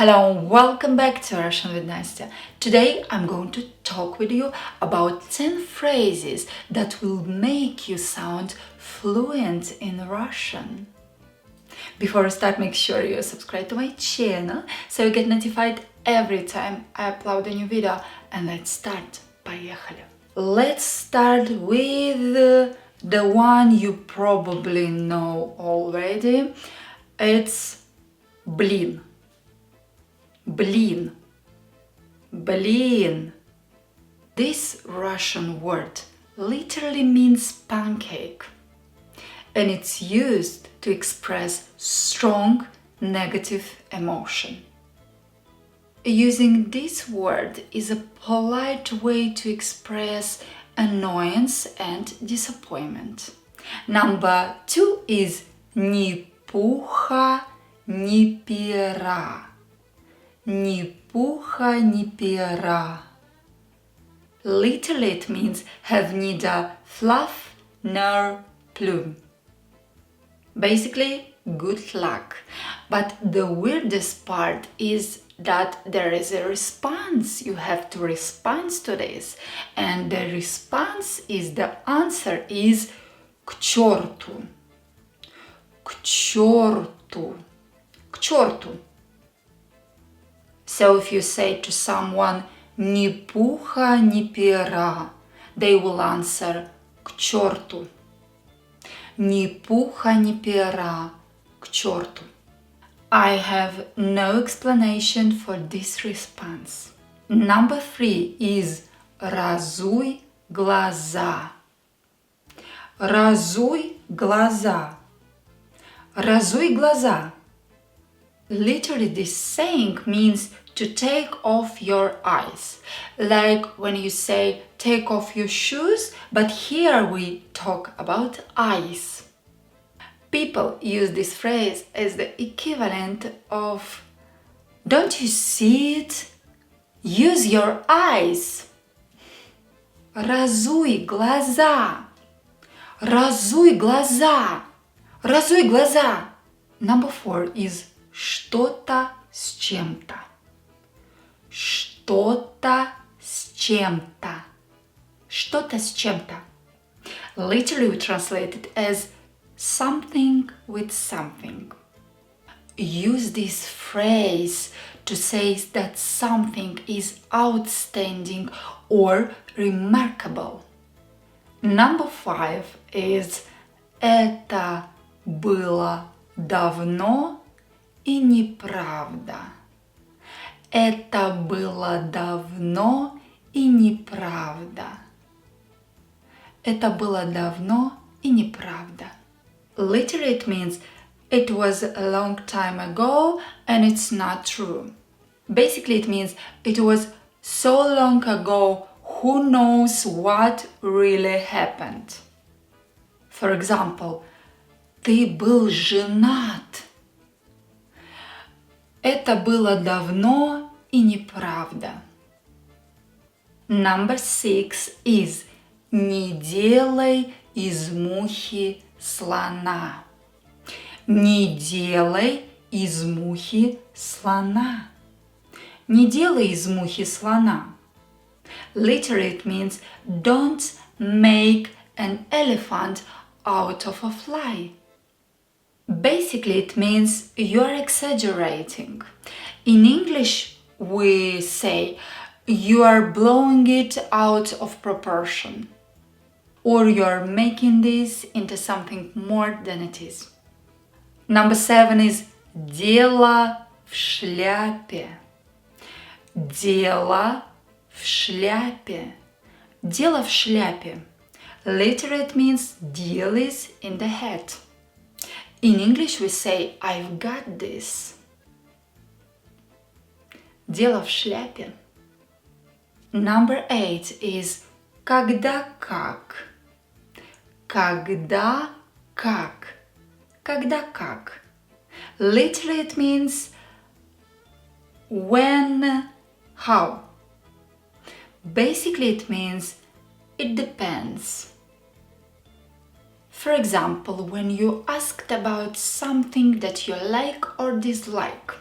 Hello and welcome back to Russian with Nastya. Today I'm going to talk with you about 10 phrases that will make you sound fluent in Russian. Before I start, make sure you subscribe to my channel so you get notified every time I upload a new video. And let's start. Поехали! Let's start with the one you probably know already. It's blin. Blin. Blin. This Russian word literally means pancake, and it's used to express strong negative emotion. Using this word is a polite way to express annoyance and disappointment. Number 2 is ни пуха, ни пера. Ни пуха, ни пера. Literally it means have neither fluff nor plume. Basically, good luck. But the weirdest part is that there is a response. You have to respond to this. And the response is, the answer is к черту. К черту. К черту. So if you say to someone ни пуха, ни пера, they will answer к черту. Ни пуха, ни пера, к черту. I have no explanation for this response. Number 3 is разуй глаза. Разуй глаза. Разуй глаза. Literally, this saying means to take off your eyes, like when you say take off your shoes, but here we talk about eyes. People use this phrase as the equivalent of don't you see it? Use your eyes. Разуй глаза. Разуй глаза. Разуй глаза. Number 4 is что-то с чем-то. Что-то с чем-то. Что-то с чем-то. Literally we translate it as something with something. Use this phrase to say that something is outstanding or remarkable. Number 5 is это было давно и неправда. Это было давно и неправда. Это было давно и неправда. Literally it means it was a long time ago and it's not true. Basically it means it was so long ago, who knows what really happened. For example, ты был женат. Это было давно и неправда. Number 6 is не делай из мухи слона. Не делай из мухи слона. Не делай из мухи слона. Literally it means don't make an elephant out of a fly. Basically it means you're exaggerating. In English we say you are blowing it out of proportion, or you're making this into something more than it is. Number 7 is дело в шляпе. Дело в шляпе. Дело в шляпе. Literally it means deal is in the hat. In English we say I've got this. Дело в шляпе. Number 8 is когда как. Когда как. Когда как. Literally it means when, how. Basically it means it depends. For example, when you asked about something that you like or dislike,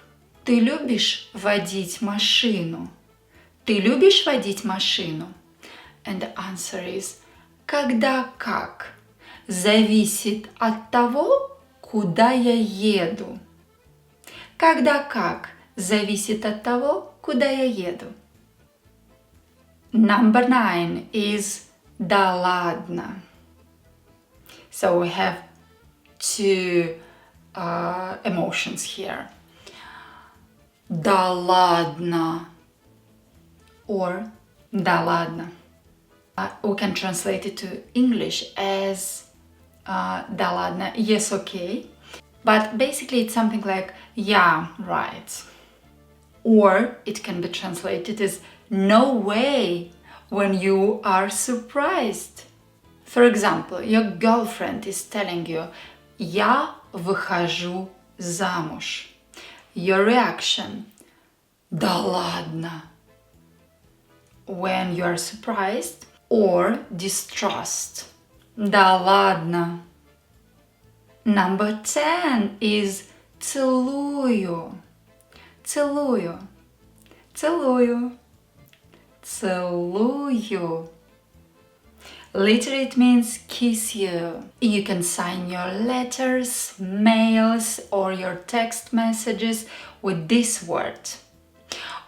Ты любишь водить машину? Ты любишь водить машину? And the answer is когда как. Зависит от того, куда я еду. Когда как. Зависит от того, куда я еду. Number 9 is да ладно. So we have two emotions here. Да ладно or да ладно. We can translate it to English as да ладно, yes, okay. But basically it's something like yeah, right. Or it can be translated as no way when you are surprised. For example, your girlfriend is telling you я выхожу замуж. Your reaction да ладно when you are surprised or distrust. Да ладно. Number 10 is целую. Целую. Целую. Целую. Literally it means kiss you. You can sign your letters, mails or your text messages with this word.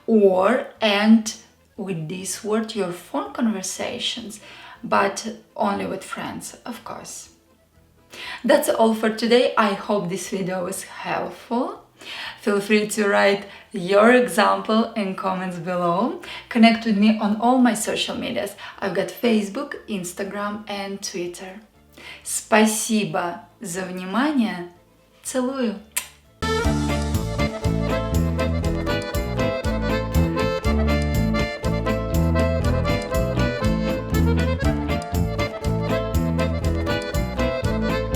Or end with this word your phone conversations, but only with friends, of course. That's all for today. I hope this video was helpful. Feel free to write your example in comments below. Connect with me on all my social medias. I've got Facebook, Instagram and Twitter. Спасибо за внимание. Целую.